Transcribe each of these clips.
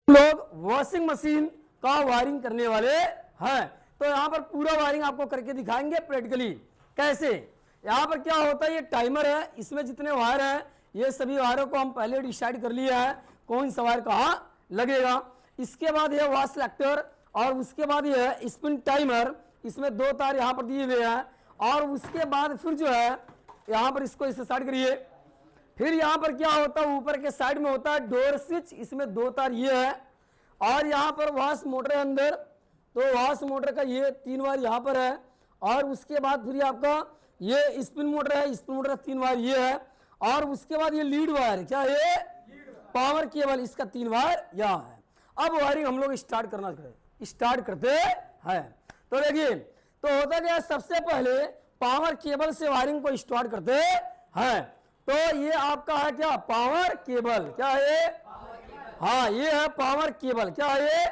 लोग washing machine का wiring करने वाले हैं, तो यहाँ पर पूरा वायरिंग आपको करके दिखाएंगे प्रैक्टिकली कैसे। यहाँ पर क्या होता है, ये टाइमर है, इसमें जितने वायर हैं ये सभी वायरों को हम पहले डिसाइड कर लिया है कौन सा वायर कहाँ लगेगा। इसके बाद ये वाश सेलेक्टर और उसके बाद ये है स्पिन टाइमर, इसमें 2 तार यहाँ पर दिए हुए हैं। और उसके बाद फिर जो है यहाँ पर इसको इसे स्टार्ट करिए। फिर यहाँ पर क्या होता है, ऊपर के साइड में होता है डोर स्विच, इसमें 2 तार ये है। और यहाँ पर वॉश मोटर है अंदर, तो वॉश मोटर का ये 3 वायर यहाँ पर है। और उसके बाद फिर आपका ये स्पिन मोटर है, स्पिन मोटर का 3 वायर ये है। और उसके बाद ये लीड वायर, क्या है, पावर केबल, इसका 3 वायर यहाँ है। अब वायरिंग हम लोग स्टार्ट करते हैं। तो देखिए, तो होता क्या है, सबसे पहले पावर केबल से वायरिंग को स्टार्ट करते हैं। तो ये आपका है क्या, पावर केबल, क्या है, हाँ ये है पावर केबल, क्या है,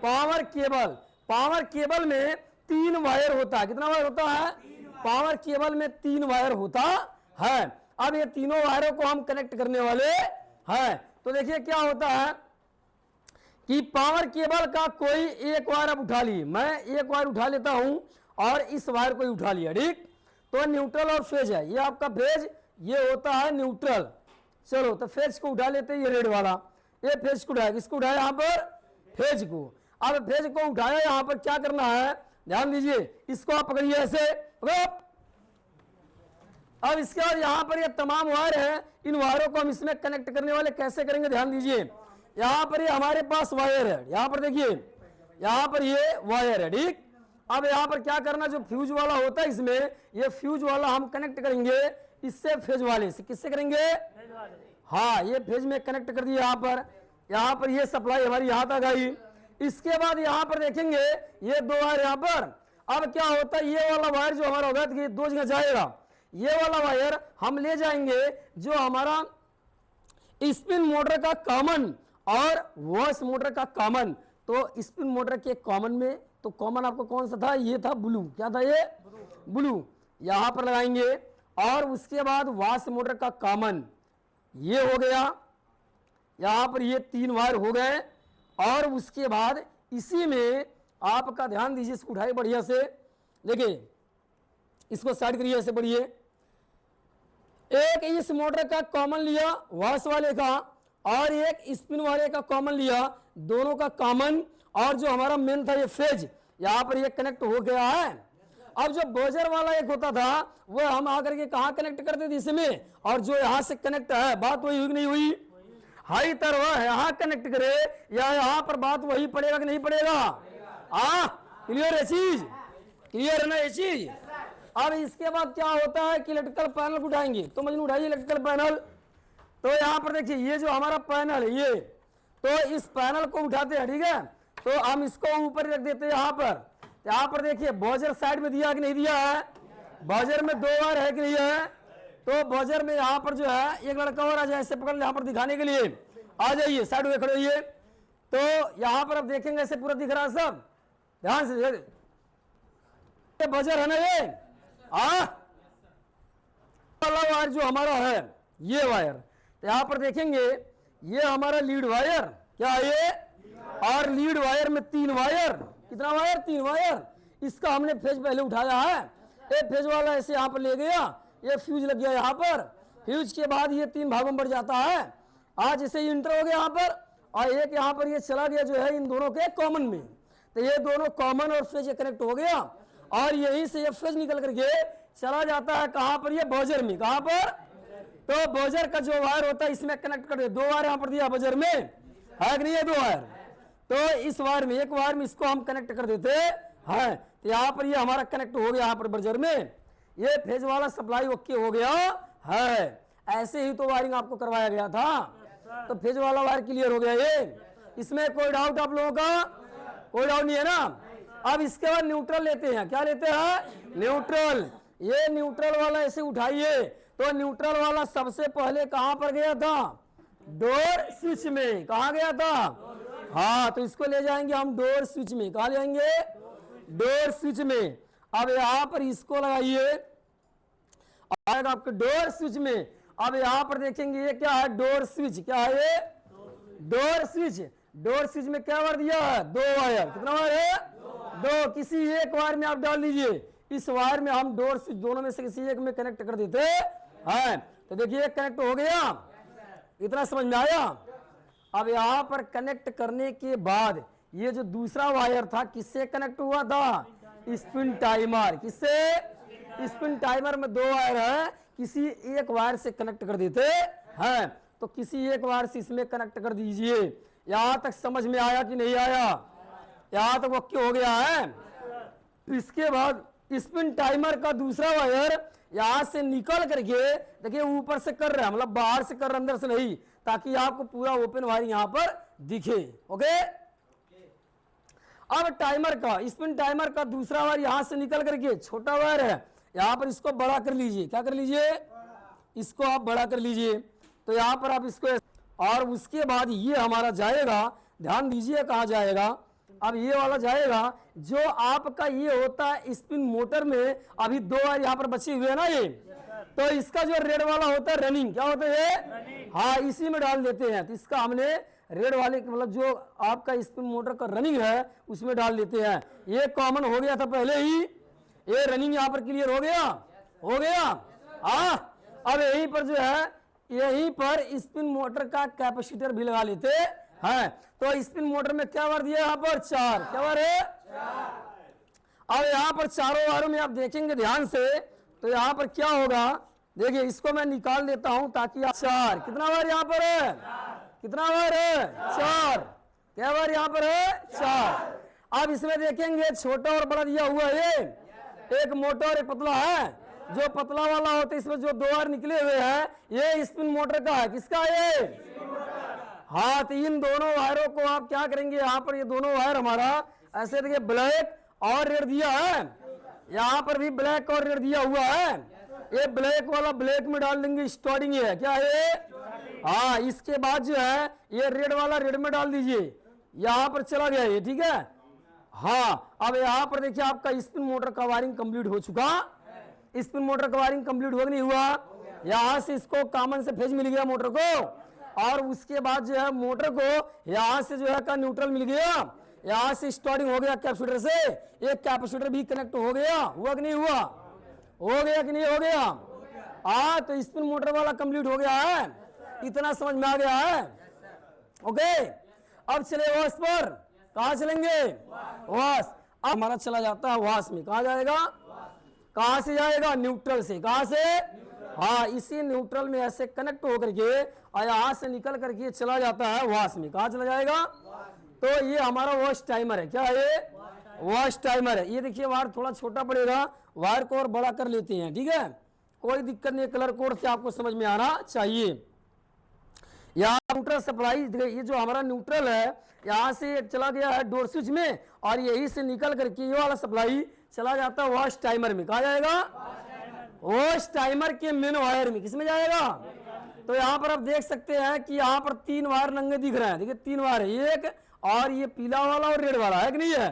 पावर केबल। पावर केबल में 3 वायर होता है, कितना वायर होता है, पावर केबल में 3 वायर होता है। अब ये तीनों वायरों को हम कनेक्ट करने वाले हैं। तो देखिए क्या होता है कि पावर केबल का कोई एक वायर अब उठा ली, मैं एक वायर उठा लेता हूं और इस वायर को ही उठा लिया, ठीक। तो न्यूट्रल और फेज है, ये आपका फेज, ये होता है न्यूट्रल। चलो तो फेज को उठा लेते हैं, ये रेड वाला, ये फेज को उठाया, किसको उठाया, यहाँ पर फेज को। अब फेज को उठाया, यहाँ पर क्या करना है, ध्यान दीजिए, इसको आप पकड़िए ऐसे, अब इसके बाद यहाँ पर ये तमाम वायर है, इन वायरों को हम इसमें कनेक्ट करने वाले कैसे करेंगे, ध्यान दीजिए। यहाँ पर ये हमारे पास वायर है, यहाँ पर देखिए, यहाँ पर ये वायर है, ठीक। अब यहाँ पर क्या करना, जो फ्यूज वाला होता है इसमें, ये फ्यूज वाला हम कनेक्ट करेंगे इससे फेज वाले से, किससे करेंगे, हाँ ये फेज में कनेक्ट कर दिया। यहाँ पर ये सप्लाई हमारी यहाँ तक आई। इसके बाद यहाँ पर देखेंगे ये 2 वायर यहाँ पर। अब क्या होता है, ये वाला वायर जो हमारा होगा कि 2 जगह जाएगा, ये वाला वायर हम ले जाएंगे जो हमारा स्पिन मोटर का कॉमन और वॉश मोटर का कॉमन। तो स्पिन मोटर के कॉमन में, तो कॉमन आपको कौन सा था, ये था ब्लू, क्या था ये, ब्लू, यहाँ पर लगाएंगे। और उसके बाद वॉश मोटर का कॉमन ये हो गया, यहाँ पर ये 3 वायर हो गए। और उसके बाद इसी में आपका ध्यान दीजिए, इसको उठाइए बढ़िया से, देखिए इसको साइड करिए ऐसे, बढ़िए, एक इस मोटर का कॉमन लिया वॉश वाले का, और एक स्पिन वाले का कॉमन लिया, दोनों का कॉमन। और जो हमारा मेन था ये फेज, यहाँ पर ये कनेक्ट हो गया है। अब जो बोजर वाला एक होता था वो हम आकर के कहाँ कनेक्ट करते थे, इसमें, और जो यहाँ से कनेक्ट है, बात वही हुई कि नहीं हुई, हाई तरह यहाँ कनेक्ट करे या यहाँ पर बात वही पड़ेगा कि नहीं पड़ेगा, क्लियर है चीज, क्लियर है ना ये चीज। अब इसके बाद क्या होता है कि इलेक्ट्रिकल पैनल को उठाएंगे, तो मजनू उठाइए इलेक्ट्रिकल पैनल। तो यहाँ पर देखिए ये जो हमारा पैनल है ये, तो इस पैनल को उठाते हैं, ठीक है। तो हम इसको ऊपर रख देते हैं यहाँ पर। यहाँ पर देखिए बॉजर साइड में दिया कि नहीं दिया है, बॉजर में 2 वायर है कि नहीं है। तो बॉजर में यहाँ पर जो है एक लड़का और आ जाए, ऐसे पकड़ यहाँ पर दिखाने के लिए आ जाइए, साइड में खड़े होइए। तो यहाँ पर अब देखेंगे ऐसे पूरा दिख रहा है सब, ध्यान से, बॉजर है ना ये, वाला वायर जो हमारा है ये वायर, तो यहाँ पर देखेंगे ये हमारा लीड वायर, क्या है ये, और लीड वायर में 3 वायर, कितना वायर, 3 वायर। इसका हमने फेज पहले उठाया है, ये फेज वाला ऐसे यहाँ पर ले गया, ये फ्यूज लग गया यहाँ पर। फ्यूज के बाद ये 3 भागों में बढ़ जाता है, आज इसे इंटर हो गया यहाँ पर, और एक यहाँ पर ये चला गया जो है इन दोनों के कॉमन में। तो ये दोनों कॉमन और फेज कनेक्ट हो गया, और यहीं से ये फेज निकल करके चला जाता है कहाँ पर, ये बॉजर में, कहाँ पर, तो बॉजर का जो वायर होता है इसमें कनेक्ट कर दे। 2 वायर यहाँ पर दिया बॉजर में, है कि नहीं है 2 वायर। तो इस वायर में, एक वायर में इसको हम कनेक्ट कर देते हैं। तो यहाँ पर ये हमारा कनेक्ट हो गया यहाँ पर बॉजर में, ये फेज वाला सप्लाई ओके हो गया है। ऐसे ही तो वायरिंग आपको करवाया गया था। तो फेज वाला वायर क्लियर हो गया ये, इसमें कोई डाउट आप लोगों का, कोई डाउट नहीं है ना। अब इसके बाद न्यूट्रल लेते हैं, क्या लेते हैं, न्यूट्रल। ये न्यूट्रल वाला ऐसे उठाइए, तो न्यूट्रल वाला सबसे पहले कहां पर गया था, डोर स्विच में, कहां गया था, हाँ तो इसको ले जाएंगे हम डोर स्विच में, कहा ले जाएंगे, डोर स्विच में। अब यहां पर इसको लगाइए, आएगा आपके डोर स्विच में। अब यहां पर देखेंगे ये क्या है, डोर स्विच, क्या है ये, डोर स्विच। डोर स्विच में क्या वायर दिया है? 2 वायर। कितना वायर है? 2। किसी एक वायर में आप डाल दीजिए, इस वायर में हम डोर स्विच दोनों में से किसी एक में कनेक्ट कर देते हैं। तो देखिए कनेक्ट हो गया, इतना समझ में आया। अब यहां पर कनेक्ट करने के बाद ये जो दूसरा वायर था किससे कनेक्ट हुआ था? Spin timer. किससे? स्पिन टाइमर में 2 वायर है, किसी एक वायर से कनेक्ट कर देते हैं। तो किसी एक वायर से इसमें कनेक्ट कर दीजिए। यहां तक समझ में आया कि नहीं आया? यहां तक ओके हो गया है। इसके बाद स्पिन टाइमर का दूसरा वायर यहां से निकल करके देखिए ऊपर से कर रहे हैं, मतलब बाहर से कर रहे हैं, अंदर से नहीं, ताकि आपको पूरा ओपन वायर यहां पर दिखे। ओके, अब टाइमर का, स्पिन टाइमर का दूसरा वायर यहां से निकल करके छोटा वायर है, यहां पर इसको बड़ा कर लीजिए। क्या कर लीजिए? इसको आप बड़ा कर लीजिए। तो यहां पर आप इसको, और उसके बाद ये हमारा जाएगा, ध्यान दीजिए कहां जाएगा। अब ये वाला जाएगा जो आपका ये होता है स्पिन मोटर में। अभी 2 वायर यहाँ पर बचे हुए हैं ना ये, तो इसका जो रेड वाला होता है रनिंग, क्या होता है ये? हाँ, इसी में डाल देते हैं। तो इसका हमने रेड वाले मतलब जो आपका स्पिन मोटर का रनिंग है उसमें डाल देते हैं। ये कॉमन हो गया था पहले ही, ये रनिंग यहाँ पर क्लियर हो गया, हो गया। अब यहीं पर जो है, यहीं पर स्पिन मोटर का कैपेसिटर भी लगा लेते हैं। तो स्पिन मोटर में क्या वायर दिया? यहाँ पर 4। क्या वायर है? 4। अब यहाँ पर चारों वायरों में आप देखेंगे ध्यान से, तो यहाँ पर क्या होगा, देखिए इसको मैं निकाल देता हूं ताकि आप 4। कितना वायर यहाँ पर है? कितना वायर है? 4। क्या वायर यहाँ पर है? 4। अब इसमें देखेंगे छोटा और बड़ा दिया हुआ है, एक मोटा और एक पतला है। जो पतला वाला होता है इसमें जो 2 वायर निकले हुए हैं ये स्पिन मोटर का है। किसका है ये? हाँ, तो इन दोनों वायरों को आप क्या करेंगे, यहाँ पर ये दोनों वायर हमारा ऐसे देखिए ब्लैक और रेड दिया है, यहाँ पर भी ब्लैक और रेड दिया हुआ है। ये ब्लैक वाला ब्लैक में डाल देंगे, स्टार्टिंग है। क्या है? हाँ, इसके बाद जो है ये रेड वाला रेड में डाल दीजिए, यहाँ पर चला गया ये। ठीक है, हाँ। अब यहाँ पर देखिए आपका स्पिन मोटर का वायरिंग कंप्लीट हो चुका। स्पिन मोटर का वायरिंग कंप्लीट हो नहीं हुआ? यहाँ से इसको कॉमन से फेज मिल गया मोटर को, और उसके बाद जो है मोटर को यहाँ से जो है का न्यूट्रल मिल गया, यहाँ से स्टार्टिंग हो गया कैपेसिटर से, एक कैपेसिटर भी कनेक्ट हो गया। हुआ कि नहीं हुआ? हो गया कि नहीं हो गया? तो स्पिन मोटर वाला कंप्लीट हो गया है। इतना समझ में आ गया है? ओके, अब चले वॉश पर। कहा चलेंगे? वॉश। अब हमारा चला जाता है वॉश में। कहा जाएगा? कहां से जाएगा? न्यूट्रल से। कहां से? हाँ, इसी न्यूट्रल में ऐसे कनेक्ट होकर के और यहाँ से निकल करके चला जाता है वॉश में। कहाँ चला जाएगा? तो ये हमारा वॉश टाइमर है। क्या है? वॉश टाइमर है। ये देखिए वायर थोड़ा छोटा पड़ेगा, वायर को और बड़ा कर लेते हैं। ठीक है, कोई दिक्कत नहीं, कलर कोड से आपको समझ में आना चाहिए। यहाँ न्यूट्रल सप्लाई, ये जो हमारा न्यूट्रल है यहाँ से चला गया है डोर स्विच में, और यही से निकल करके ये वाला सप्लाई चला जाता है वॉश टाइमर में। कहा जाएगा? वॉश टाइमर के मेन वायर में। किसमें जाएगा? तो यहाँ पर आप देख सकते हैं कि यहाँ पर 3 वायर नंगे दिख रहे हैं। देखिए 3 वायर है, एक और ये पीला वाला और रेड वाला है कि नहीं है?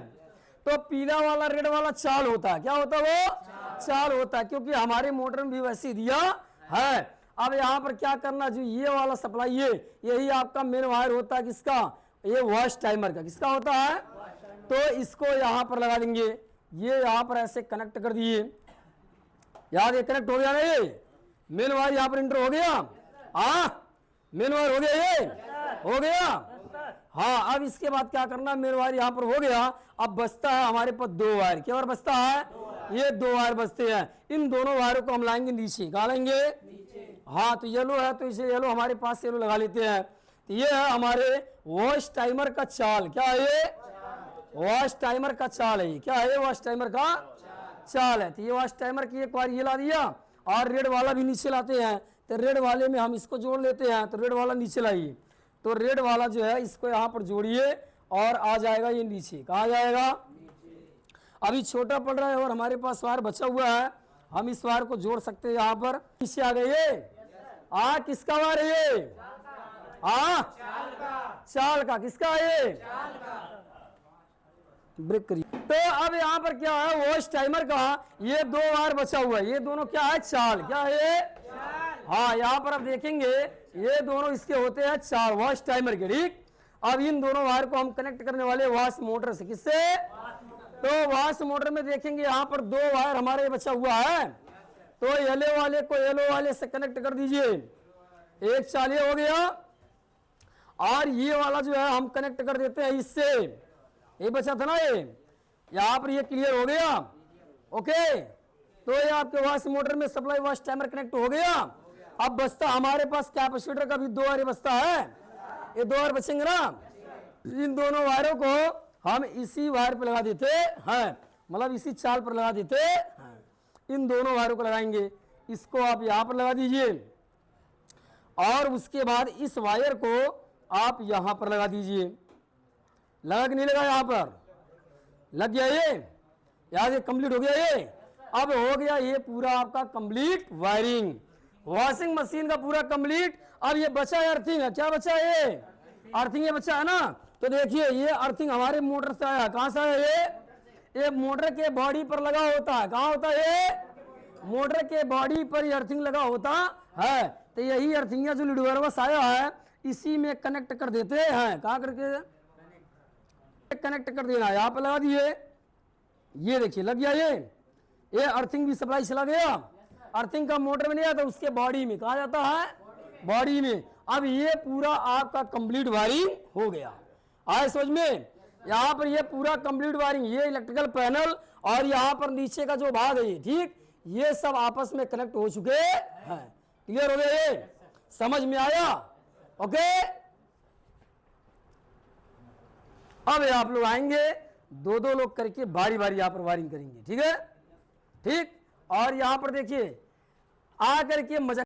तो पीला वाला रेड वाला चाल होता है। क्या होता है वो? चाल होता है, क्योंकि हमारे मोटर में भी वैसे दिया है। अब यहाँ पर क्या करना, जो ये वाला सप्लाई है यही आपका मेन वायर होता है। किसका? ये वॉश टाइमर का। किसका होता है? तो इसको यहाँ पर लगा देंगे, ये यहाँ पर ऐसे कनेक्ट कर दिए। याद ये कनेक्ट हो गया ना, ये मेन वायर यहाँ पर इंटर हो गया। मेन वायर हो गया, ये हो गया। हाँ, अब इसके बाद क्या करना, मेन वायर यहाँ पर हो गया। अब बचता है हमारे पास 2 वायर। क्या वायर बचता है? ये 2 वायर बचते हैं। इन दोनों वायरों को हम लाएंगे नीचे। कहाँ लाएंगे? हाँ, तो येलो है तो इसे येलो, हमारे पास येलो लगा लेते हैं। तो ये है हमारे वॉश टाइमर का चाल। क्या है ये? वॉश टाइमर का चाल है। क्या है? वॉश टाइमर का चाल है। तो ये वॉश टाइमर की एक बार ये ला दिया, और रेड वाला भी नीचे लाते हैं। तो रेड वाले में हम इसको जोड़ लेते हैं। तो रेड वाला नीचे लाइए, तो रेड वाला जो है इसको यहाँ पर जोड़िए और आ जाएगा ये नीचे। कहाँ जाएगा? अभी छोटा पड़ रहा है और हमारे पास वायर बचा हुआ है, हम इस वायर को जोड़ सकते हैं। यहाँ पर नीचे आ गए। किसका वायर है ये? चाल का। किसका है ये? ब्रेक करिए। तो अब यहाँ पर क्या है, वॉश टाइमर का ये 2 वायर बचा हुआ है। ये दोनों क्या है? चाल। क्या है? हाँ, यहाँ पर आप देखेंगे ये दोनों इसके होते हैं चाल, वॉश टाइमर के। ठीक, अब इन दोनों वायर को हम कनेक्ट करने वाले वाश मोटर से। किससे? तो वाश मोटर में देखेंगे यहाँ पर दो वायर हमारे बचा हुआ है, तो येलो वाले को येलो वाले से कनेक्ट कर दीजिए, एक चाल ये हो गया, और ये वाला जो है हम कनेक्ट कर देते हैं इससे, ये बचा था ना ये, यहाँ पर ये क्लियर हो गया। ओके, तो ये आपके वाश मोटर में सप्लाई वाश टाइमर कनेक्ट हो गया। अब बचता हमारे पास कैपेसिटर का भी दो वायर बचता है, ये दो वायर बचेंगे ना, इन दोनों वायरों को हम इसी वायर पर लगा देते हैं, मतलब इसी चाल पर लगा देते हैं, इन दोनों वायरों को लगाएंगे, इसको आप यहाँ पर लगा दीजिए, और उसके बाद इस वायर को आप यहाँ पर लगा दीजिए। लगा कि नहीं लगा? यहाँ पर लग गया, ये यहाँ से कंप्लीट हो गया ये। अब हो गया ये पूरा आपका कंप्लीट वायरिंग, वॉशिंग मशीन का पूरा कंप्लीट। अब ये बचा है अर्थिंग, क्या बचा है? ये अर्थिंग ये बचा है ना। तो देखिए ये अर्थिंग हमारे मोटर से आया, कहाँ से आया? ये मोटर के बॉडी पर लगा होता है, कहाँ होता है? ये मोटर के बॉडी पर ये अर्थिंग लगा होता है। तो यही अर्थिंग जो लीडवर्स आया है इसी में कनेक्ट कर देते हैं, कहाँ करके कनेक्ट कर देना, यहाँ पे लगा दिए, ये देखिए लग गया ये अर्थिंग भी सप्लाई चला गया। अर्थिंग का मोटर में नहीं आता, उसके बॉडी में, कहा जाता है बॉडी में। अब ये पूरा आपका कंप्लीट वायरिंग हो गया, आए समझ में? यहाँ पर ये पूरा कंप्लीट वायरिंग, ये इलेक्ट्रिकल पैनल और यहाँ पर नीचे का जो भाग है ये, ठीक, ये सब आपस में कनेक्ट हो चुके हैं। क्लियर हो गया? ये समझ में आया? ओके, अब आप लोग आएंगे, दो दो लोग करके बारी बारी यहाँ पर वायरिंग करेंगे, ठीक है? ठीक, और यहाँ पर देखिए आ करके मजा